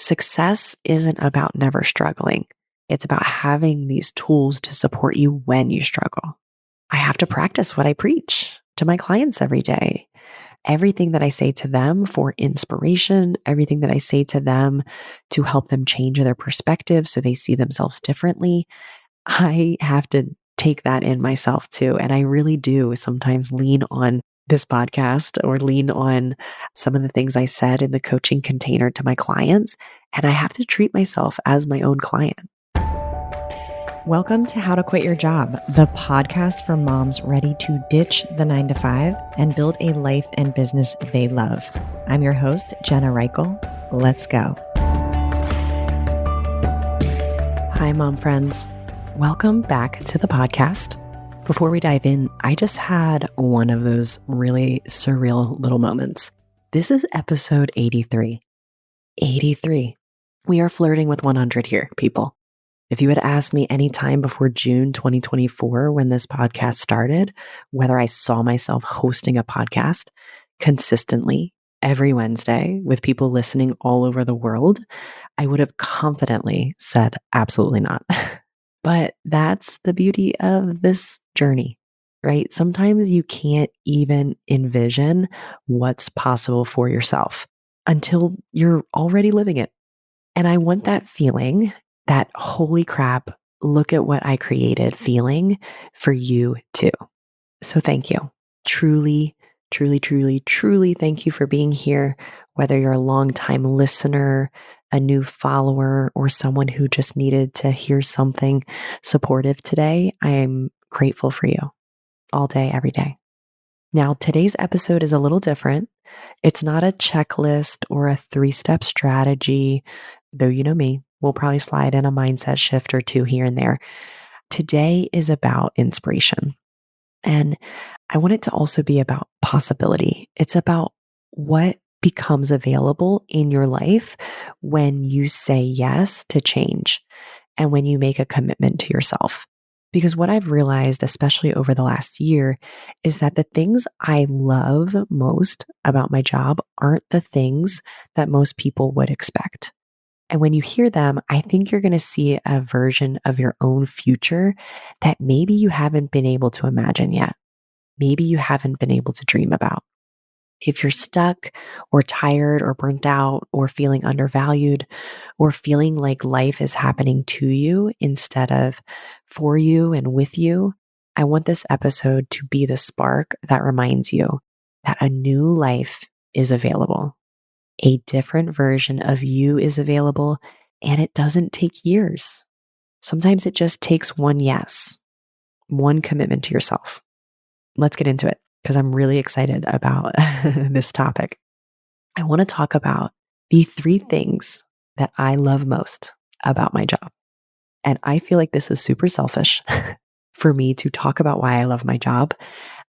Success isn't about never struggling. It's about having these tools to support you when you struggle. I have to practice what I preach to my clients every day. Everything that I say to them for inspiration, everything that I say to them to help them change their perspective so they see themselves differently, I have to take that in myself too. And I really do sometimes lean on this podcast or lean on some of the things I said in the coaching container to my clients. And I have to treat myself as my own client. Welcome to How to Quit Your Job, the podcast for moms ready to ditch the 9-to-5 and build a life and business they love. I'm your host, Jenna Reichel. Let's go. Hi, mom friends. Welcome back to the podcast. Before we dive in, I just had one of those really surreal little moments. This is episode 83. 83. We are flirting with 100 here, people. If you had asked me any time before June 2024, when this podcast started, whether I saw myself hosting a podcast consistently every Wednesday with people listening all over the world, I would have confidently said absolutely not. But that's the beauty of this journey, right? Sometimes you can't even envision what's possible for yourself until you're already living it. And I want that feeling, that holy crap, look at what I created feeling for you too. So thank you. Truly, truly, truly, truly thank you for being here. Whether you're a longtime listener, a new follower, or someone who just needed to hear something supportive today, I am grateful for you all day, every day. Now, today's episode is a little different. It's not a checklist or a 3-step strategy, though you know me, we'll probably slide in a mindset shift or two here and there. Today is about inspiration. And I want it to also be about possibility. It's about what becomes available in your life when you say yes to change and when you make a commitment to yourself. Because what I've realized, especially over the last year, is that the things I love most about my job aren't the things that most people would expect. And when you hear them, I think you're going to see a version of your own future that maybe you haven't been able to imagine yet. Maybe you haven't been able to dream about. If you're stuck or tired or burnt out or feeling undervalued or feeling like life is happening to you instead of for you and with you, I want this episode to be the spark that reminds you that a new life is available. A different version of you is available, and it doesn't take years. Sometimes it just takes one yes, one commitment to yourself. Let's get into it because I'm really excited about this topic. I want to talk about the 3 things that I love most about my job. And I feel like this is super selfish for me to talk about why I love my job.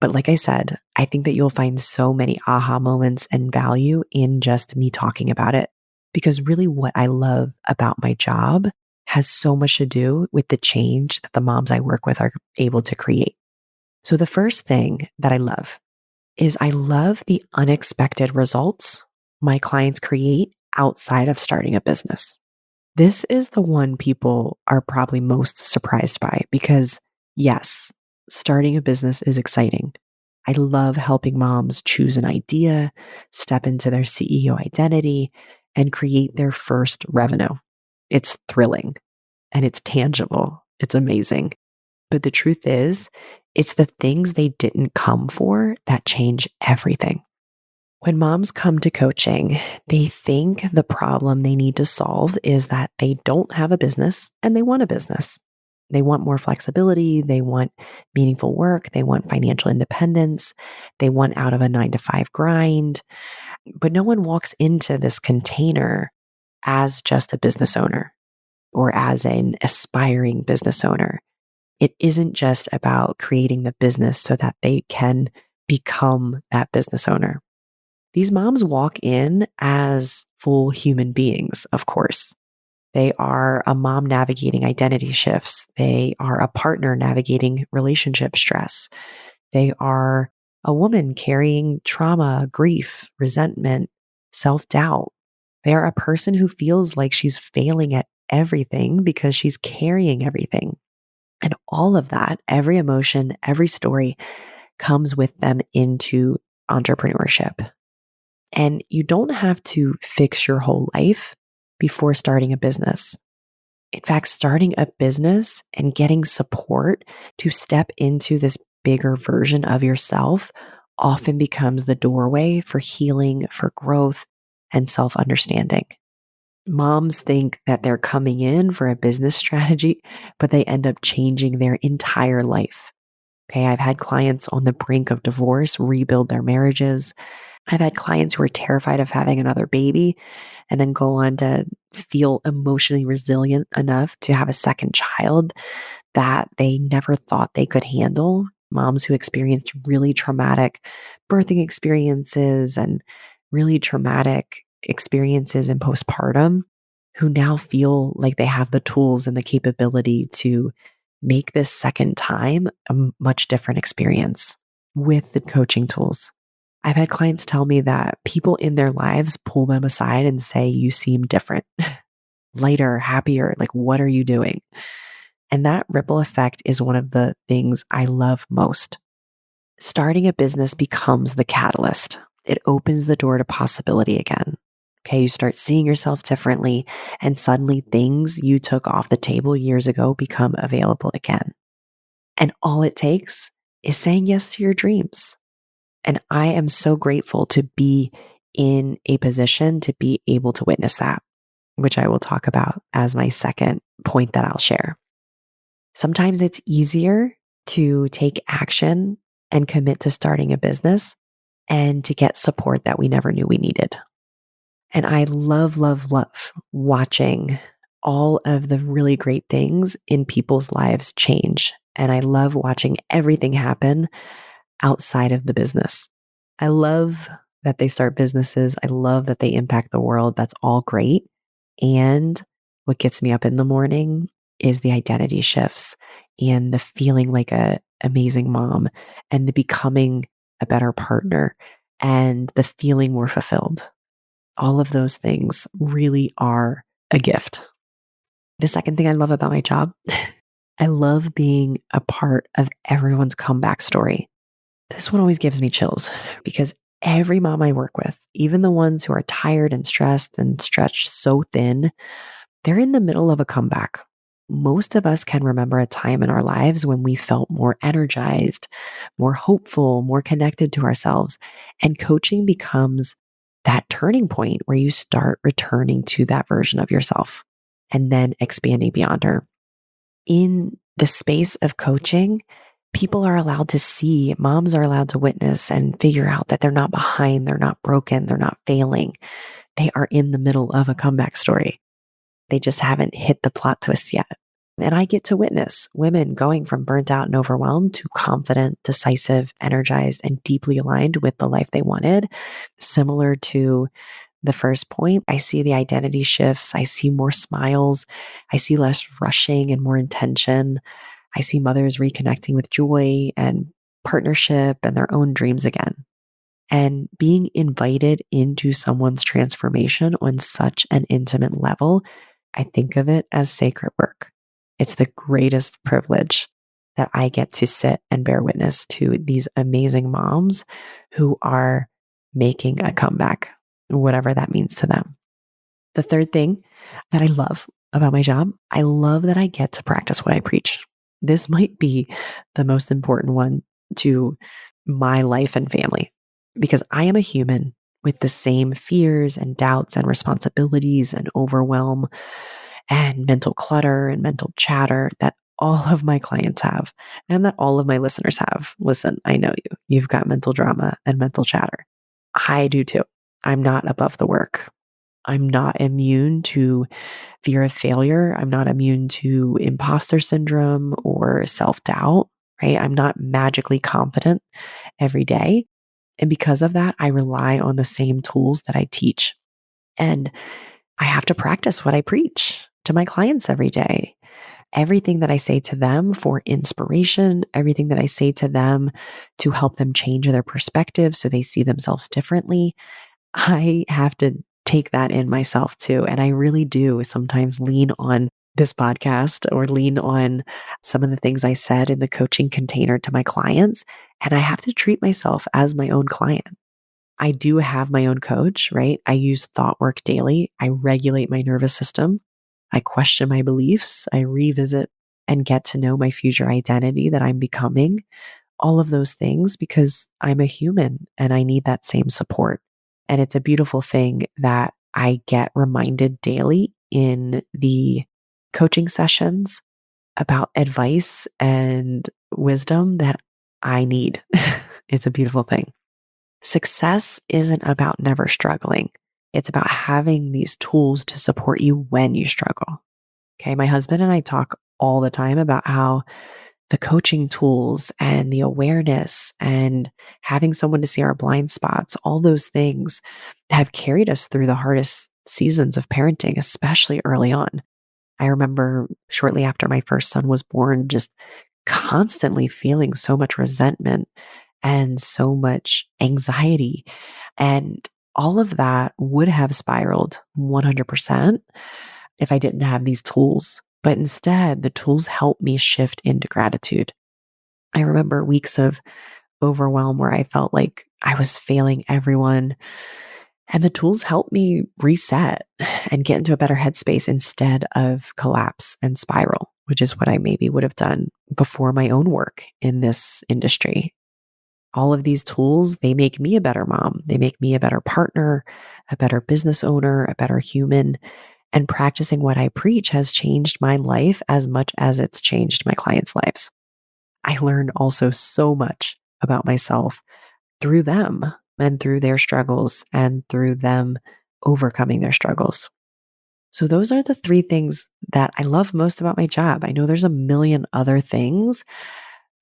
But like I said, I think that you'll find so many aha moments and value in just me talking about it. Because really what I love about my job has so much to do with the change that the moms I work with are able to create. So the first thing that I love is I love the unexpected results my clients create outside of starting a business. This is the one people are probably most surprised by because yes, starting a business is exciting. I love helping moms choose an idea, step into their CEO identity, and create their first revenue. It's thrilling and it's tangible. It's amazing. But the truth is, it's the things they didn't come for that change everything. When moms come to coaching, they think the problem they need to solve is that they don't have a business and they want a business. They want more flexibility. They want meaningful work. They want financial independence. They want out of a 9-to-5 grind. But no one walks into this container as just a business owner or as an aspiring business owner. It isn't just about creating the business so that they can become that business owner. These moms walk in as full human beings, of course. They are a mom navigating identity shifts. They are a partner navigating relationship stress. They are a woman carrying trauma, grief, resentment, self-doubt. They're a person who feels like she's failing at everything because she's carrying everything. And all of that, every emotion, every story comes with them into entrepreneurship. And you don't have to fix your whole life before starting a business. In fact, starting a business and getting support to step into this bigger version of yourself often becomes the doorway for healing, for growth, and self understanding. Moms think that they're coming in for a business strategy, but they end up changing their entire life. Okay, I've had clients on the brink of divorce rebuild their marriages. I've had clients who are terrified of having another baby and then go on to feel emotionally resilient enough to have a second child that they never thought they could handle. Moms who experienced really traumatic birthing experiences and really traumatic experiences in postpartum, who now feel like they have the tools and the capability to make this second time a much different experience with the coaching tools. I've had clients tell me that people in their lives pull them aside and say, "You seem different, lighter, happier. Like, what are you doing?" And that ripple effect is one of the things I love most. Starting a business becomes the catalyst. It opens the door to possibility again. Okay, you start seeing yourself differently, and suddenly things you took off the table years ago become available again. And all it takes is saying yes to your dreams. And I am so grateful to be in a position to be able to witness that, which I will talk about as my second point that I'll share. Sometimes it's easier to take action and commit to starting a business and to get support that we never knew we needed. And I love, love, love watching all of the really great things in people's lives change. And I love watching everything happen outside of the business. I love that they start businesses. I love that they impact the world. That's all great. And what gets me up in the morning is the identity shifts and the feeling like a amazing mom and the becoming a better partner and the feeling more fulfilled. All of those things really are a gift. The second thing I love about my job, I love being a part of everyone's comeback story. This one always gives me chills because every mom I work with, even the ones who are tired and stressed and stretched so thin, they're in the middle of a comeback. Most of us can remember a time in our lives when we felt more energized, more hopeful, more connected to ourselves. And coaching becomes that turning point where you start returning to that version of yourself and then expanding beyond her. In the space of coaching, people are allowed to see, moms are allowed to witness and figure out that they're not behind, they're not broken, they're not failing. They are in the middle of a comeback story. They just haven't hit the plot twist yet. And I get to witness women going from burnt out and overwhelmed to confident, decisive, energized, and deeply aligned with the life they wanted. Similar to the first point, I see the identity shifts. I see more smiles. I see less rushing and more intention. I see mothers reconnecting with joy and partnership and their own dreams again. And being invited into someone's transformation on such an intimate level, I think of it as sacred work. It's the greatest privilege that I get to sit and bear witness to these amazing moms who are making a comeback, whatever that means to them. The third thing that I love about my job, I love that I get to practice what I preach. This might be the most important one to my life and family because I am a human with the same fears and doubts and responsibilities and overwhelm and mental clutter and mental chatter that all of my clients have and that all of my listeners have. Listen, I know you. You've got mental drama and mental chatter. I do too. I'm not above the work. I'm not immune to fear of failure. I'm not immune to imposter syndrome or self-doubt, right? I'm not magically confident every day. And because of that, I rely on the same tools that I teach. And I have to practice what I preach to my clients every day. Everything that I say to them for inspiration, everything that I say to them to help them change their perspective so they see themselves differently, I have to take that in myself too. And I really do sometimes lean on this podcast or lean on some of the things I said in the coaching container to my clients. And I have to treat myself as my own client. I do have my own coach, right? I use thought work daily. I regulate my nervous system. I question my beliefs. I revisit and get to know my future identity that I'm becoming. All of those things because I'm a human and I need that same support. And it's a beautiful thing that I get reminded daily in the coaching sessions about advice and wisdom that I need. It's a beautiful thing. Success isn't about never struggling. It's about having these tools to support you when you struggle. Okay. My husband and I talk all the time about how the coaching tools and the awareness and having someone to see our blind spots, all those things have carried us through the hardest seasons of parenting, especially early on. I remember shortly after my first son was born, just constantly feeling so much resentment and so much anxiety. And all of that would have spiraled 100% if I didn't have these tools. But instead, the tools helped me shift into gratitude. I remember weeks of overwhelm where I felt like I was failing everyone. And the tools helped me reset and get into a better headspace instead of collapse and spiral, which is what I maybe would have done before my own work in this industry. All of these tools, they make me a better mom. They make me a better partner, a better business owner, a better human. And practicing what I preach has changed my life as much as it's changed my clients' lives. I learned also so much about myself through them and through their struggles and through them overcoming their struggles. So, those are the three things that I love most about my job. I know there's a million other things,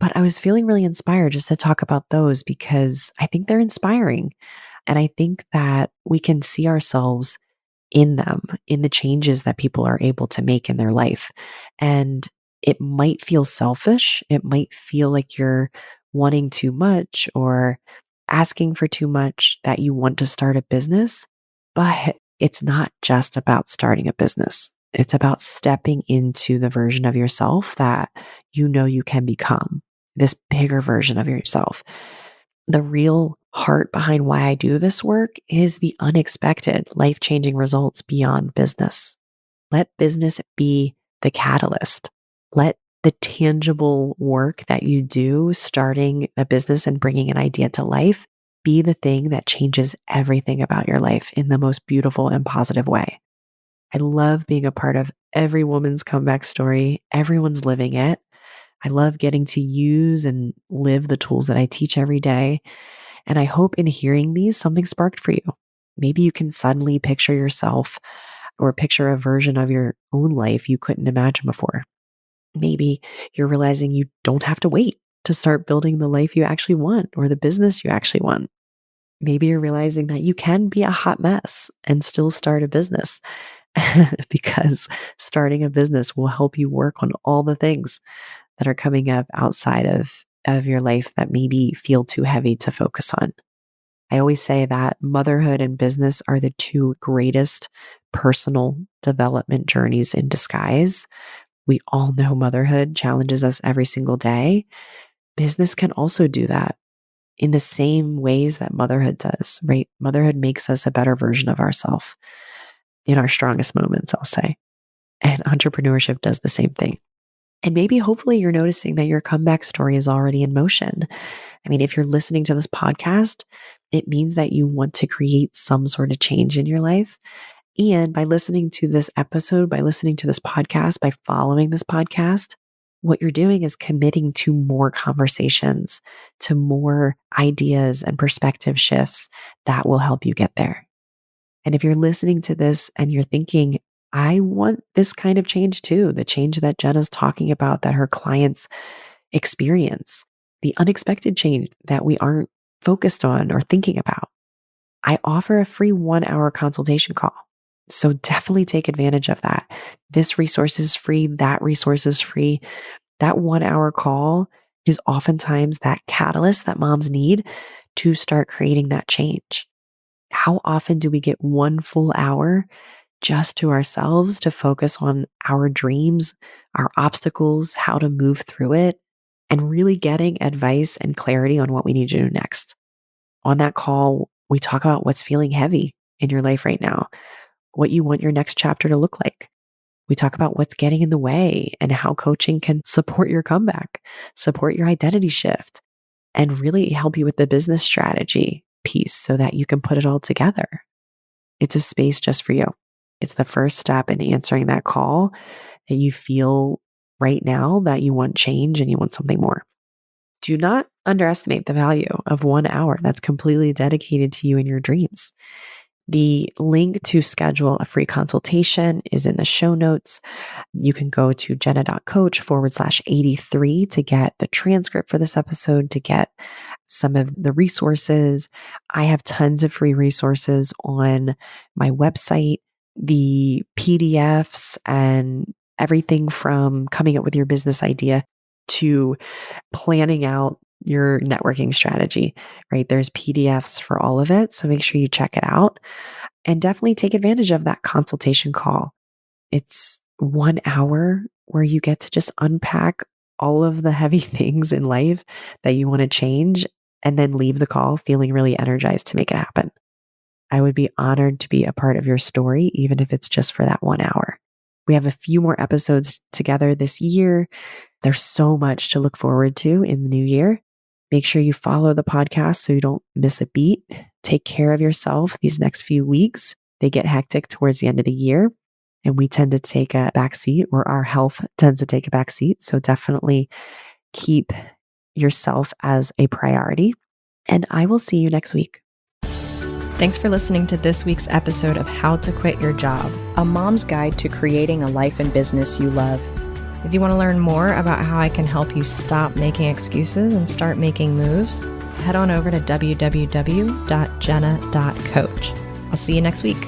but I was feeling really inspired just to talk about those because I think they're inspiring. And I think that we can see ourselves in them, in the changes that people are able to make in their life. And it might feel selfish. It might feel like you're wanting too much or asking for too much that you want to start a business. But it's not just about starting a business. It's about stepping into the version of yourself that you know you can become, this bigger version of yourself. The real heart behind why I do this work is the unexpected, life changing results beyond business. Let business be the catalyst. Let the tangible work that you do, starting a business and bringing an idea to life, be the thing that changes everything about your life in the most beautiful and positive way. I love being a part of every woman's comeback story. Everyone's living it. I love getting to use and live the tools that I teach every day. And I hope in hearing these, something sparked for you. Maybe you can suddenly picture yourself or picture a version of your own life you couldn't imagine before. Maybe you're realizing you don't have to wait to start building the life you actually want or the business you actually want. Maybe you're realizing that you can be a hot mess and still start a business because starting a business will help you work on all the things that are coming up outside of your life that maybe feel too heavy to focus on. I always say that motherhood and business are the two greatest personal development journeys in disguise. We all know motherhood challenges us every single day. Business can also do that in the same ways that motherhood does, right? Motherhood makes us a better version of ourselves in our strongest moments, I'll say. And entrepreneurship does the same thing. And maybe hopefully you're noticing that your comeback story is already in motion. I mean, if you're listening to this podcast, it means that you want to create some sort of change in your life. And by listening to this episode, by listening to this podcast, by following this podcast, what you're doing is committing to more conversations, to more ideas and perspective shifts that will help you get there. And if you're listening to this and you're thinking, I want this kind of change too, the change that Jenna's talking about that her clients experience, the unexpected change that we aren't focused on or thinking about, I offer a free 1-hour consultation call. So definitely take advantage of that. This resource is free. That resource is free. That 1-hour call is oftentimes that catalyst that moms need to start creating that change. How often do we get one full hour just to ourselves to focus on our dreams, our obstacles, how to move through it, and really getting advice and clarity on what we need to do next? On that call, we talk about what's feeling heavy in your life right now, what you want your next chapter to look like. We talk about what's getting in the way and how coaching can support your comeback, support your identity shift, and really help you with the business strategy piece so that you can put it all together. It's a space just for you. It's the first step in answering that call that you feel right now that you want change and you want something more. Do not underestimate the value of 1 hour that's completely dedicated to you and your dreams. The link to schedule a free consultation is in the show notes. You can go to jenna.coach/83 to get the transcript for this episode, to get some of the resources. I have tons of free resources on my website, the PDFs and everything from coming up with your business idea to planning out your networking strategy, right? There's PDFs for all of it. So make sure you check it out and definitely take advantage of that consultation call. It's 1 hour where you get to just unpack all of the heavy things in life that you want to change and then leave the call feeling really energized to make it happen. I would be honored to be a part of your story, even if it's just for that 1 hour. We have a few more episodes together this year. There's so much to look forward to in the new year. Make sure you follow the podcast so you don't miss a beat. Take care of yourself these next few weeks. They get hectic towards the end of the year, and we tend to take a backseat, or our health tends to take a backseat. So definitely keep yourself as a priority. And I will see you next week. Thanks for listening to this week's episode of How to Quit Your Job, a mom's guide to creating a life and business you love. If you want to learn more about how I can help you stop making excuses and start making moves, head on over to www.jenna.coach. I'll see you next week.